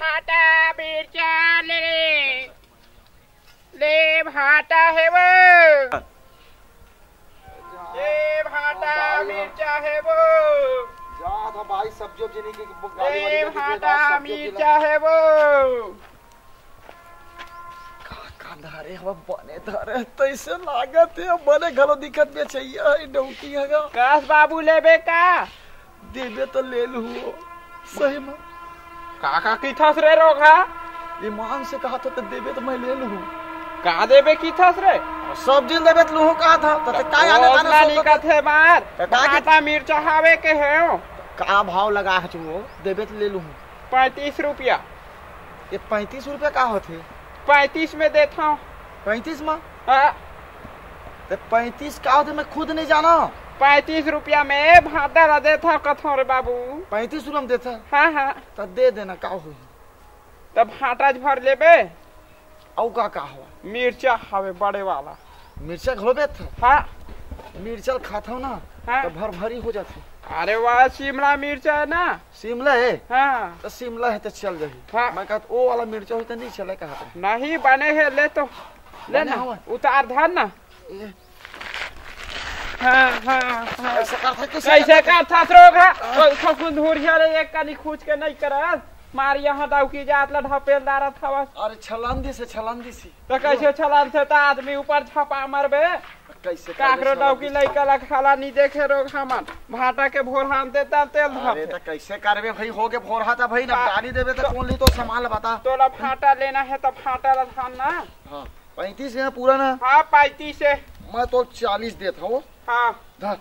भाटा मिर्चा ले भाटा है वो, ले भाटा मिर्चा है वो, जा था भाई सब्जी वब्जी नहीं ले भाटा मिर्चा है वो। धारे हवा बने धारे तैसे लागत है बने घरो दिक्कत में चाहिए डौकी हैगा। काश बाबू लेबे का देबे तो ले लू सही में काका की थस रे रोगा ईमान से कहा था तो देबे तो मैं ले लू का देबे की थस रे सब्जी लेबे तो लू कहा था तो काय आने ना निकत है मार भाटा मिर्चा हावे के है का भाव लगा है तू देबे तो ले लू 35 रुपया। ये 35 रुपया का होते 35 में देता हूँ। 35 में हाँ। तो 35 का होते मैं खुद नहीं जाना 35 रुपया में भाटा ला देता कथो रे बाबू 35 रुपया में देता। हाँ हाँ तो दे देना का हुई तब भाटा भर लेबे औ का हुआ मिर्चा हवे बड़े वाला मिर्चा घलोबे था। हाँ मिर्चा खाता हूँ ना हाँ? तो भर भरी हो जाती। अरे वाह शिमला मिर्चा है ना। शिमला है हाँ तो शिमला है तो चल जाही। हाँ? मैं कहता वो वाला मिर्चा होता नहीं चले कहा नहीं बने है ले तो ले ना उतार धर ना। हाँ हाँ हाँ कैसे करता रोगा कोई धूरिया रे एक कानी खूंच के नहीं कर मार यहाँ दाव की जात ला ढपेलदार था बस। अरे छलांदी से तो कैसे छलान से तो आदमी ऊपर छपा मरबे कैसे काकरो दाव की लइका ला खाला नहीं देखे रोग हमन भाटा के भोर हान देता तेल धर। अरे तो कैसे करबे भाई हो के भोर हाथा भाई ना गाड़ी देबे तो कौन ली तो सामान बता तोला भाटा लेना है तो भाटा ला थान ना। हां 35 है पूरा ना। हां 35 है मैं तो 40 देता हूं। हां धर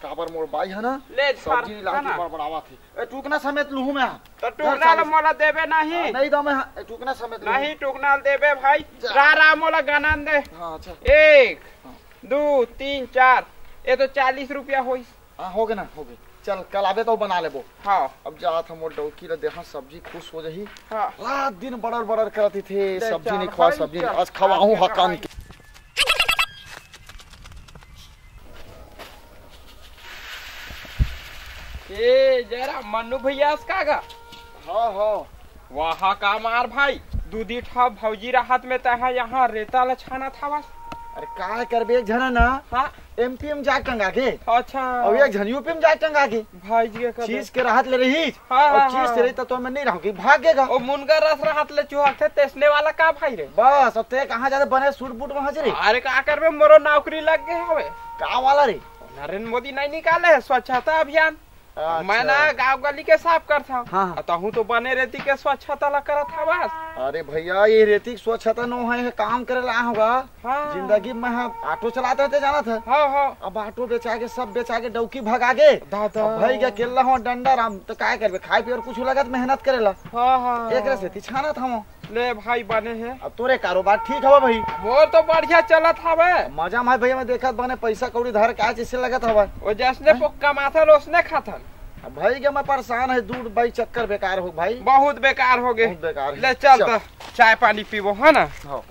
काबर मोर बाई है ना ले सब्जी लाके बड़बड़ावा थी ए टुकना समेत लूहू मैं तो टुकना मोला देबे नहीं नहीं दो मैं टुकना समेत नहीं टुकना देबे भाई रा मोला गनन दे। हां अच्छा 1 2 3 4 ये तो 40 रुपया होई। हां हो गए ना हो गए चल कल आबे तो बना लेबो। हां अब जात हम डौकी ला देखा सब्जी खुश हो जही। हां रात दिन बड़र बड़र करती थे सब्जी नहीं खवा सब्जी आज खवाऊं हकान की। ए जरा मन्नू भैया का हाँ हाँ वहाँ का मार भाई दूधी ठा भौजी राहत में तहा यहाँ रेता लछाना था बस। अरे का करबे एक जना ना। हाँ एमपी में जा टंगा के अच्छा और एक जन यूपी में जा टंगा के भाई जी के चीज के राहत ले रही। हाँ, और हाँ, चीज हाँ, से रही तो मैं नहीं रहूंगी भागेगा। ओ मुनगा रस राहत ले चुहा थे तेसने वाला का भाई रे बस अब ते कहां जाते बने सूट बूट में हजरी। अरे का करबे मोरो नौकरी लग गए हवे का वाला रे नरेंद्र मोदी नहीं निकाले है स्वच्छता अभियान। मैं ना गाँव गली के साफ करता हूँ। हाँ। तहु तो बने रेती के स्वच्छता ला करत था बस। अरे भैया ये रेती स्वच्छता नो है काम करे ला होगा। हाँ। जिंदगी में ऑटो चलाते थे जाना था। हाँ हाँ अब ऑटो बेचा के सब बेचा के डौकी भगा के भाई क्या केला हो डंडा राम तो काय करबे खाए पिए और कुछ लगत मेहनत करेला। हाँ हाँ एक से छाना था ले भाई बने हैं। अब तोरे कारोबार ठीक हवा भाई वो तो बढ़िया चलत हवे मजा मार भैया मैं देखा बने पैसा कौड़ी धर के आज इससे लगत हवा वो जैसने पोक्का माथा उसने खाथन भाई के मैं परेशान है दूध भाई चक्कर बेकार हो भाई बहुत बेकार हो गए बेकार ले चल चाय पानी पीबो है ना। हाँ।